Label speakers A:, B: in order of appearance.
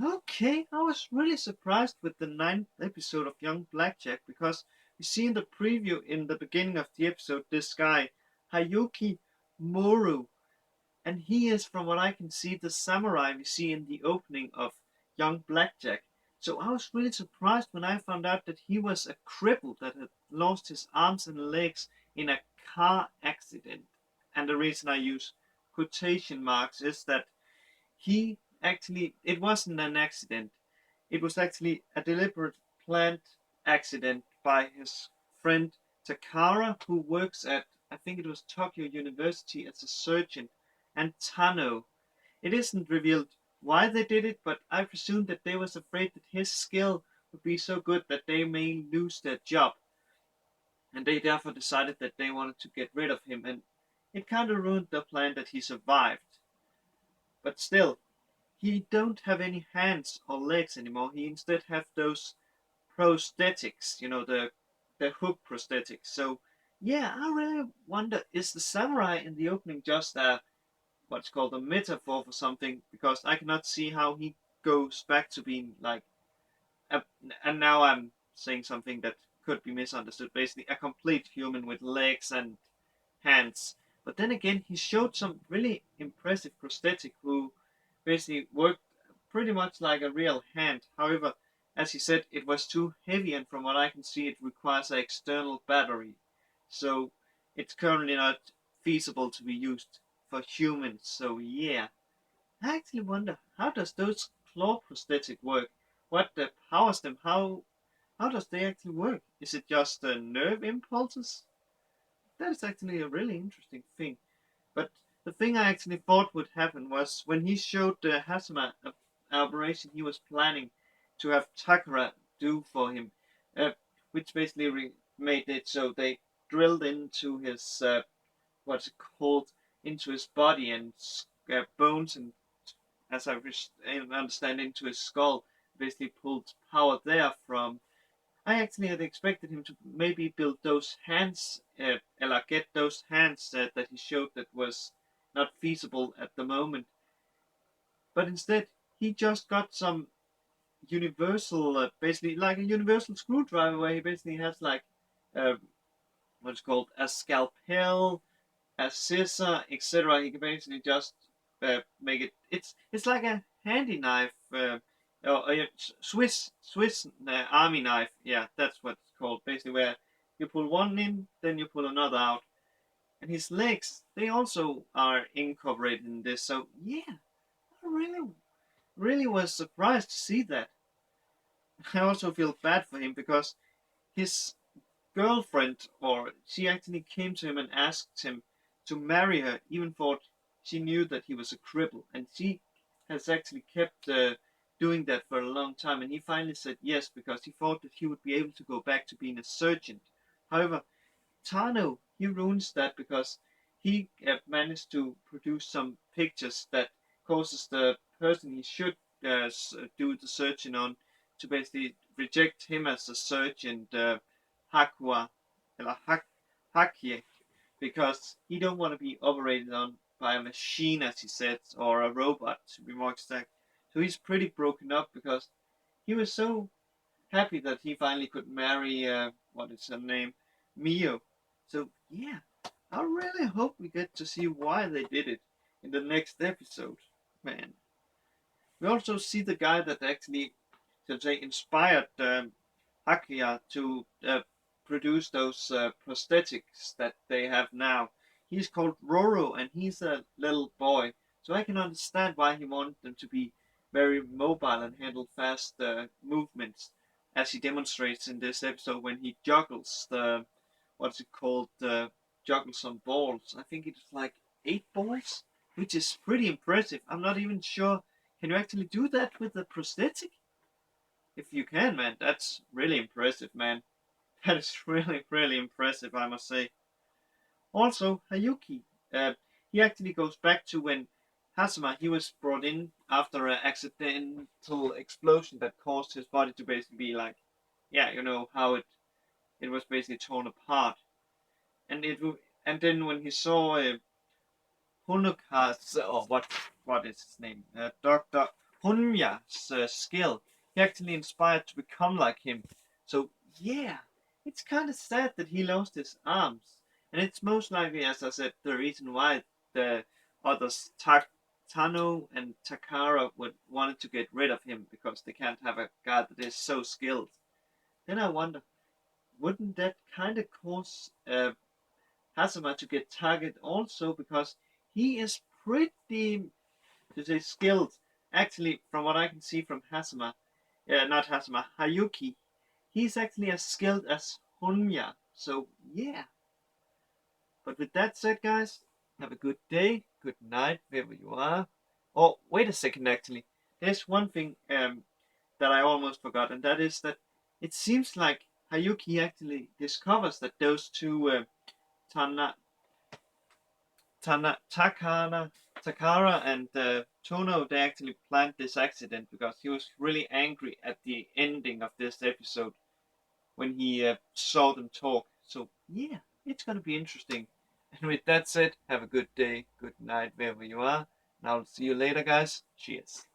A: Okay, I was really surprised with the ninth episode of Young Blackjack because we see in the preview in the beginning of the episode this guy, Hyakki Marou, and he is, from what I can see, the samurai we see in the opening of Young Blackjack. So I was really surprised when I found out that he was a cripple that had lost his arms and legs in a car accident. And the reason I use quotation marks is that he actually, it wasn't an accident. It was actually a deliberate planned accident by his friend Takara, who works at, I think it was Tokyo University, as a surgeon, and Tano. It isn't revealed why they did it, but I presume that they was afraid that his skill would be so good that they may lose their job, and they therefore decided that they wanted to get rid of him, and it kind of ruined their plan that he survived. But still, he don't have any hands or legs anymore. He instead have those prosthetics, the hook prosthetics. So yeah, I really wonder, is the samurai in the opening just a what's called a metaphor for something? Because I cannot see how he goes back to being like a, and now I'm saying something that could be misunderstood. Basically, a complete human with legs and hands. But then again, he showed some really impressive prosthetic who basically worked pretty much like a real hand. However, as he said, it was too heavy, and from what I can see, it requires an external battery. So it's currently not feasible to be used for humans. So yeah, I actually wonder, how does those claw prosthetic work? What powers them? How does they actually work? Is it just nerve impulses? That is actually a really interesting thing. But the thing I actually thought would happen was when he showed the Hasima operation he was planning to have Takara do for him, uh, which basically made it so they drilled into his what's it called, into his body and bones, and as I understand, into his skull, basically pulled power there from. I actually had expected him to maybe build those hands, get those hands that he showed that was not feasible at the moment. But instead, he just got some universal, basically like a universal screwdriver, where he basically has like uh, what's called a scalpel, a scissor, etc. He can basically just make it. It's like a handy knife, or a Swiss army knife. Yeah, that's what it's called. Basically, where you pull one in, then you pull another out. And his legs, they also are incorporated in this. So yeah, I really was surprised to see that. I also feel bad for him because his girlfriend, or she actually came to him and asked him to marry her, even though she knew that he was a cripple, and she has actually kept doing that for a long time. And he finally said yes because he thought that he would be able to go back to being a surgeon. However, Tano, he ruins that because he managed to produce some pictures that causes the person he should do the searching on to basically reject him as a surgeon, Hakua, or Hyakki, because he don't want to be operated on by a machine, as he said, or a robot, to be more exact. So he's pretty broken up because he was so happy that he finally could marry, what is her name, Mio. So yeah, I really hope we get to see why they did it in the next episode. Man, we also see the guy that actually, to say, inspired Hakia to produce those prosthetics that they have now. He's called Roro, and he's a little boy, so I can understand why he wanted them to be very mobile and handle fast movements, as he demonstrates in this episode when he juggles the, what's it called, juggles some balls. I think it's like 8 balls, which is pretty impressive. I'm not even sure. Can you actually do that with a prosthetic? If you can, man, that's really impressive, man. That is really impressive, I must say. Also, Hyakki, he actually goes back to when Hasuma, he was brought in after an accidental explosion that caused his body to basically be like, yeah, you know how it was basically torn apart, and and then when he saw Honoka's, or what is his name, Doctor Honya's skill. He actually inspired to become like him. So yeah, it's kind of sad that he lost his arms, and it's most likely, as I said, the reason why the others, Tano and Takara, would wanted to get rid of him because they can't have a guy that is so skilled. Then I wonder, wouldn't that kind of cause Hasama to get targeted also because he is pretty to say skilled. Actually, from what I can see from Hasama, not Hasama, Hyakki, he's actually as skilled as Honya. So yeah. But with that said, guys, have a good day, good night, wherever you are. Oh, wait a second, actually. There's one thing that I almost forgot, and that is that it seems like Hyakki actually discovers that those two Tana, Takara and Tono, they actually planned this accident because he was really angry at the ending of this episode when he saw them talk. So yeah, it's gonna be interesting. And with that said, have a good day, good night, wherever you are, and I'll see you later, guys. Cheers.